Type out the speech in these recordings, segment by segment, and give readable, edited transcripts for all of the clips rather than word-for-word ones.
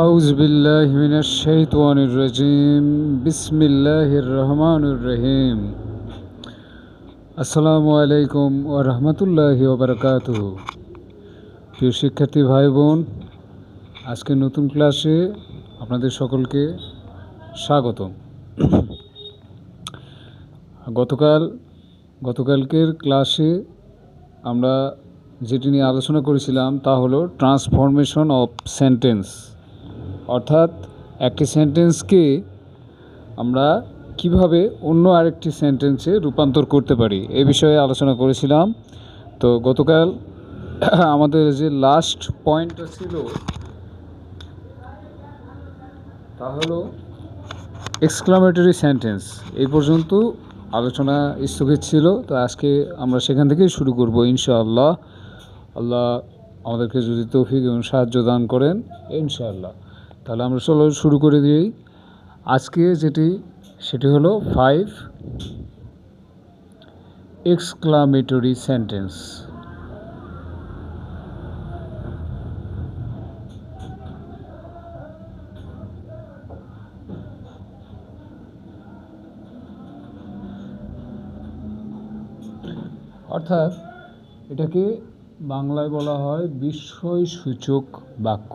আউযু বিল্লাহি মিনাশ শাইতানির রাজিম। বিসমিল্লাহির রহমানির রহিম। আসসালামু আলাইকুম ওয়া রাহমাতুল্লাহি ওয়া বারাকাতুহু। প্রিয় শিক্ষার্থী ভাই বোন, আজকে নতুন ক্লাসে আপনাদের সকলকে স্বাগতম। গতকালকের ক্লাসে আমরা যেটি নিয়ে আলোচনা করেছিলাম তা হলো ট্রান্সফরমেশন অফ সেন্টেন্স, অর্থাৎ একটি সেন্টেন্সকে আমরা কিভাবে অন্য আরেকটি সেন্টেন্সে রূপান্তর করতে পারি এই বিষয়ে আলোচনা করেছিলাম। তো গতকাল আমাদের যে লাস্ট পয়েন্টটা ছিল তা হলো এক্সক্লামেটরি সেন্টেন্স। এই পর্যন্ত আলোচনা স্থগিত ছিল। তো আজকে আমরা সেখান থেকেই শুরু করব ইনশাআল্লাহ। আল্লাহ আমাদেরকে যদি তৌফিক এবং সাহায্য দান করেন ইনশাআল্লাহ। তাহলে আমরা চলো শুরু করে দিই। আজকে সেটি হলো 5 এক্সক্লামেটরি সেন্টেন্স। অর্থাৎ এটাকে বাংলায় বলা হয় বিস্ময়সূচক বাক্য।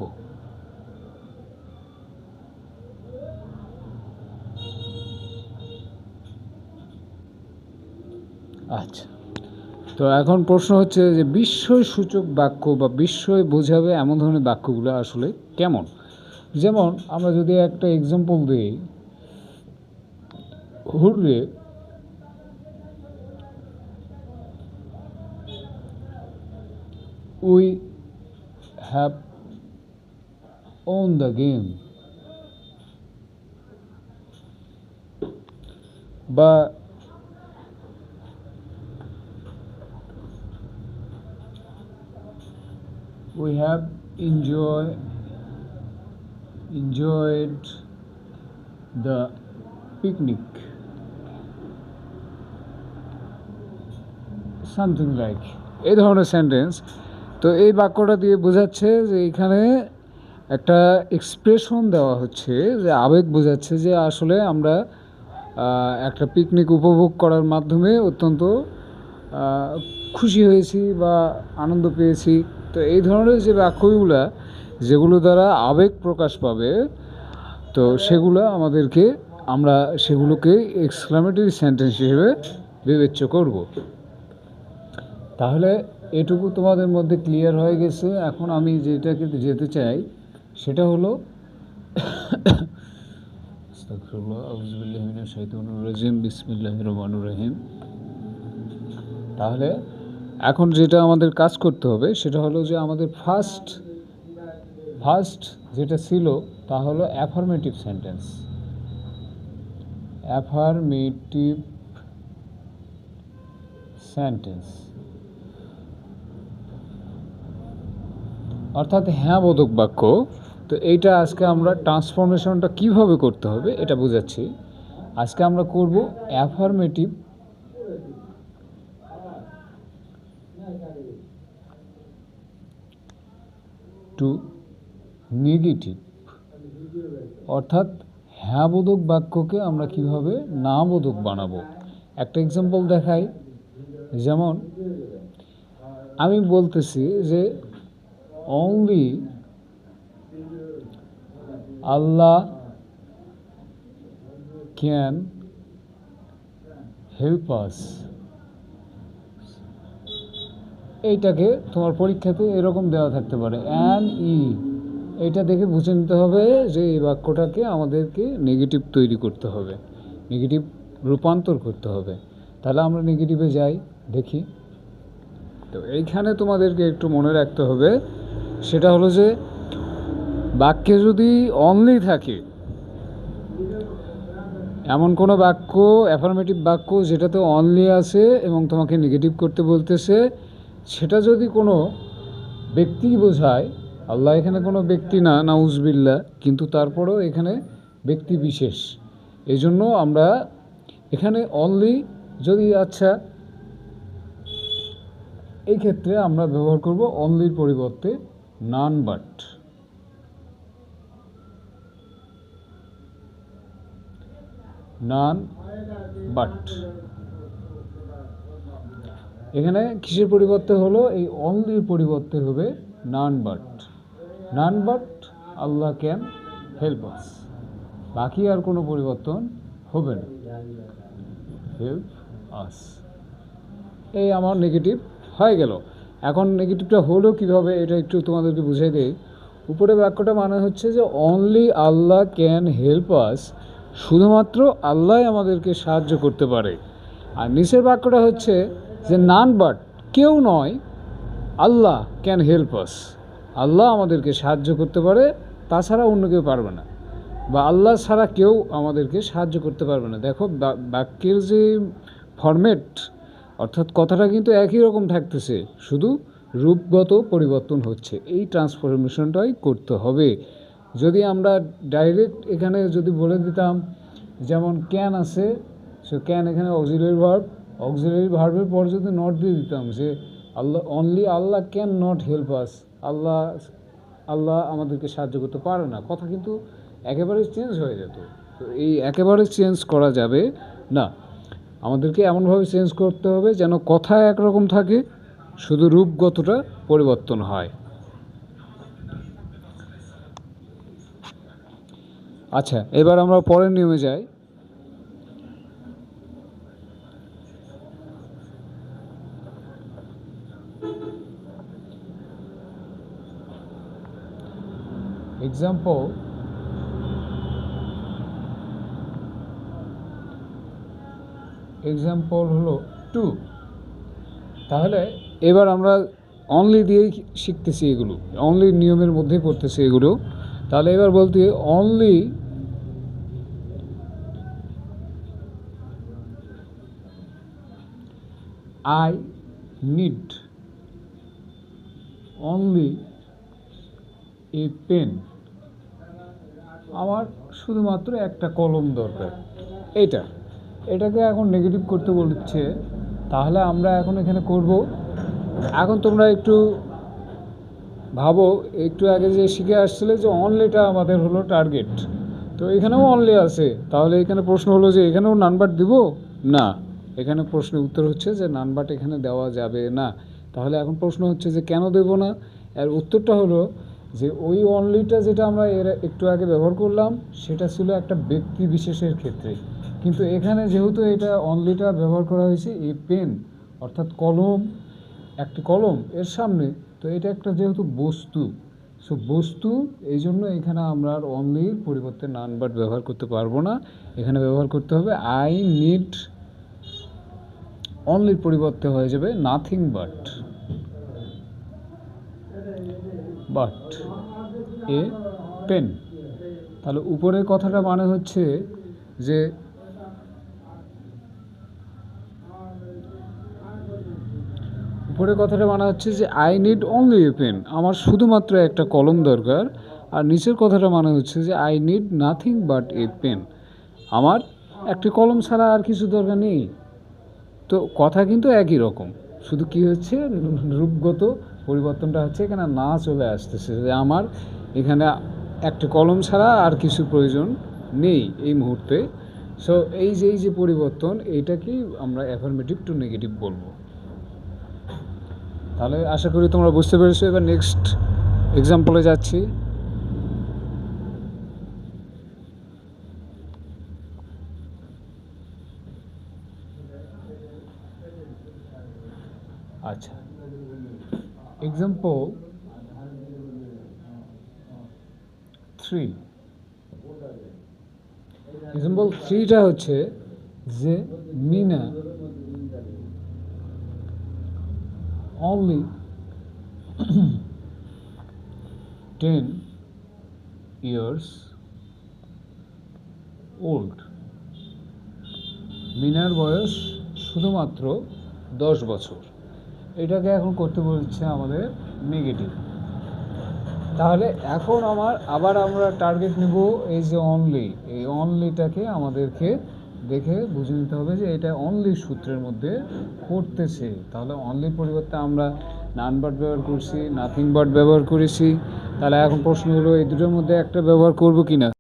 আচ্ছা, তো এখন প্রশ্ন হচ্ছে যে বিস্ময়সূচক বাক্য বা বিস্ময় বোঝাবে এমন ধরনের বাক্যগুলো আসলে কেমন। যেমন আমরা যদি একটা এক্সাম্পল দিই, hurray we have won the game, বা we have enjoyed the picnic, something like এই ধরনের সেন্টেন্স। তো এই বাক্যটা দিয়ে বোঝাচ্ছে যে এখানে একটা এক্সপ্রেশন দেওয়া হচ্ছে, যে আবেগ বোঝাচ্ছে যে আসলে আমরা একটা পিকনিক উপভোগ করার মাধ্যমে অত্যন্ত খুশি হয়েছি বা আনন্দ পেয়েছি। তো এই ধরনের যে বাক্যগুলো যেগুলো দ্বারা আবেগ প্রকাশ পাবে, তো আমরা সেগুলোকে এক্সক্লামেটরি সেন্টেন্স হিসেবে বিবেচ্য করব। তাহলে এটুকু তোমাদের মধ্যে ক্লিয়ার হয়ে গেছে। এখন আমি যেটাকে যেতে চাই সেটা হলো বিসমিল্লাহির রহমানির রহিম। তাহলে এখন যেটা আমাদের কাজ করতে হবে সেটা হলো যে আমাদের ফার্স্ট যেটা ছিল তা হলো অ্যাফার্মেটিভ সেন্টেন্স। অ্যাফার্মেটিভ সেন্টেন্স অর্থাৎ হ্যাঁ বোধক বাক্য। তো এইটা আজকে আমরা ট্রান্সফরমেশনটা কিভাবে করতে হবে এটা বোঝাচ্ছি। আজকে আমরা করব অ্যাফার্মেটিভ টু নেগেটিভ, অর্থাৎ হ্যাঁ বোধক বাক্যকে আমরা কিভাবে না বোধক বানাবো। একটা এক্সাম্পল দেখাই। যেমন আমি বলতেছি যে অনলি আল্লাহ ক্যান হেল্প আস। এইটাকে তোমার পরীক্ষাতে এরকম দেওয়া থাকতে পারে এইটা দেখে বুঝে নিতে হবে যে এই বাক্যটাকে আমাদেরকে নেগেটিভ তৈরি করতে হবে, নেগেটিভ রূপান্তর করতে হবে। তাহলে আমরা নেগেটিভে যাই, দেখি। তো এইখানে তোমাদেরকে একটু মনে রাখতে হবে সেটা হলো যে বাক্যে যদি অনলি থাকে, এমন কোনো বাক্য অ্যাফার্মেটিভ বাক্য যেটাতে অনলি আছে এবং তোমাকে নেগেটিভ করতে বলতেছে, সেটা যদি কোনো ব্যক্তি বোঝায়, আল্লাহ এখানে কোনো ব্যক্তি না, নাউজুবিল্লাহ, কিন্তু তারপরেও এখানে ব্যক্তি বিশেষ। এই জন্য আমরা এখানে অনলি যদি আচ্ছা, এই ক্ষেত্রে আমরা ব্যবহার করব অনলির পরিবর্তে নান বাট। None but. এখানে কিসের পরিবর্তে হলো, এই অনলির পরিবর্তে হবে none but. None but Allah can help us, বাকি আর কোনো পরিবর্তন হবে না। হেল্প আস, এই আমার নেগেটিভ হয়ে গেল। এখন নেগেটিভটা হলো কীভাবে, এটা একটু তোমাদেরকে বুঝিয়ে দিই। উপরে বাক্যটা মানে হচ্ছে যে অনলি আল্লাহ ক্যান হেল্প আস, শুধুমাত্র আল্লাহ আমাদেরকে সাহায্য করতে পারে। আর নিচের বাক্যটা হচ্ছে যে নান বাট, কেউ নয়, আল্লাহ ক্যান হেল্প আস, আল্লাহ আমাদেরকে সাহায্য করতে পারে, তাছাড়া অন্য কেউ পারবে না, বা আল্লাহ ছাড়া কেউ আমাদেরকে সাহায্য করতে পারবে না। দেখো বাক্যের যে ফরম্যাট, অর্থাৎ কথাটা কিন্তু একই রকম থাকতেছে, শুধু রূপগত পরিবর্তন হচ্ছে। এই ট্রান্সফরমেশনটাই করতে হবে। যদি আমরা ডাইরেক্ট এখানে যদি বলে দিতাম, যেমন ক্যান আছে, সো ক্যান এখানে অক্সিলারি ভার্ব, অক্সিলারি ভার্বের পর যদি নট দিয়ে দিতাম যে আল্লাহ, অনলি আল্লাহ ক্যান নট হেল্প আস, আল্লাহ আল্লাহ আমাদেরকে সাহায্য করতে পারে না, কথা কিন্তু একেবারে চেঞ্জ হয়ে যেত। তো এই একেবারে চেঞ্জ করা যাবে না, আমাদেরকে এমনভাবে চেঞ্জ করতে হবে যেন কথা একরকম থাকে, শুধু রূপগতটা পরিবর্তন হয়। আচ্ছা, এবার আমরা পরের নিয়মে যাই। এক্সাম্পল, এক্সাম্পল হলো টু। তাহলে এবার আমরা অনলি দিয়েই শিখতেছি, এগুলো অনলি নিয়মের মধ্যেই পড়তেছি এগুলো। তাহলে এবার বলতে only I need only a pen, আমার শুধুমাত্র একটা কলম দরকার। এটাকে এখন নেগেটিভ করতে বলছে, তাহলে আমরা এখন এখানে করব। এখন তোমরা একটু ভাবো, একটু আগে যে শিখে আসছিলে যে অনলিটা আমাদের হলো টার্গেট, তো এখানেও অনলি আছে, তাহলে এখানে প্রশ্ন হলো যে এখানেও নাম্বার দিব না। এখানে প্রশ্নের উত্তর হচ্ছে যে নাম্বার এখানে দেওয়া যাবে না। তাহলে এখন প্রশ্ন হচ্ছে যে কেন দেব না, এর উত্তরটা হলো যে ওই অনলিটা যেটা আমরা এর একটু আগে ব্যবহার করলাম সেটা ছিল একটা ব্যক্তি বিশেষের ক্ষেত্রে, কিন্তু এখানে যেহেতু এটা অনলিটা ব্যবহার করা হয়েছে এই পেন অর্থাৎ কলম, একটি কলম এর সামনে, তো এটা একটা যেহেতু বস্তু, সো বস্তু, এই জন্য এখানে আমরা আর অনলির পরিবর্তে নান বাট ব্যবহার করতে পারবো না। এখানে ব্যবহার করতে হবে আই নিড, অনলির পরিবর্তে হয়ে যাবে nothing but, but a pen. তাহলে উপরের কথাটা মানে হচ্ছে যে উপরের কথাটা মানে হচ্ছে যে I need only a pen, আমার শুধুমাত্র একটা কলম দরকার। আর নিচের কথাটা মানে হচ্ছে যে I need nothing but a pen, আমার একটি কলম ছাড়া আর কিছু দরকার নেই। তো কথা কিন্তু একই রকম, শুধু কি হচ্ছে রূপগত পরিবর্তনটা হচ্ছে এখানে না চলে আসতেছে যে আমার এখানে একটা কলম ছাড়া আর কিছু প্রয়োজন নেই এই মুহূর্তে। সো এই যে পরিবর্তন, এইটাকেই আমরা অ্যাফার্মেটিভ টু নেগেটিভ বলবো। তাহলে আশা করি তোমরা বুঝতে পেরেছো। এবার নেক্সট এক্সাম্পলে যাচ্ছি। আচ্ছা, এক্সাম্পল 3। এক্সাম্পল 3টা হচ্ছে যে মিনা only 10 years old, মিনার বয়স শুধুমাত্র 10 বছর। এটাকে এখন করতে বলছে আমাদের নেগেটিভ। তাহলে এখন আবার আমরা টার্গেট নেব এই যে অনলি, এই অনলিটাকে আমাদেরকে দেখে বুঝে নিতে হবে যে এটা অনলি সূত্রের মধ্যে পড়তেছে। তাহলে অনলির পরিবর্তে আমরা নান বাট ব্যবহার করছি, নাথিং বাট ব্যবহার করেছি। তাহলে এখন প্রশ্ন হলো এই দুটোর মধ্যে একটা ব্যবহার করব কি না।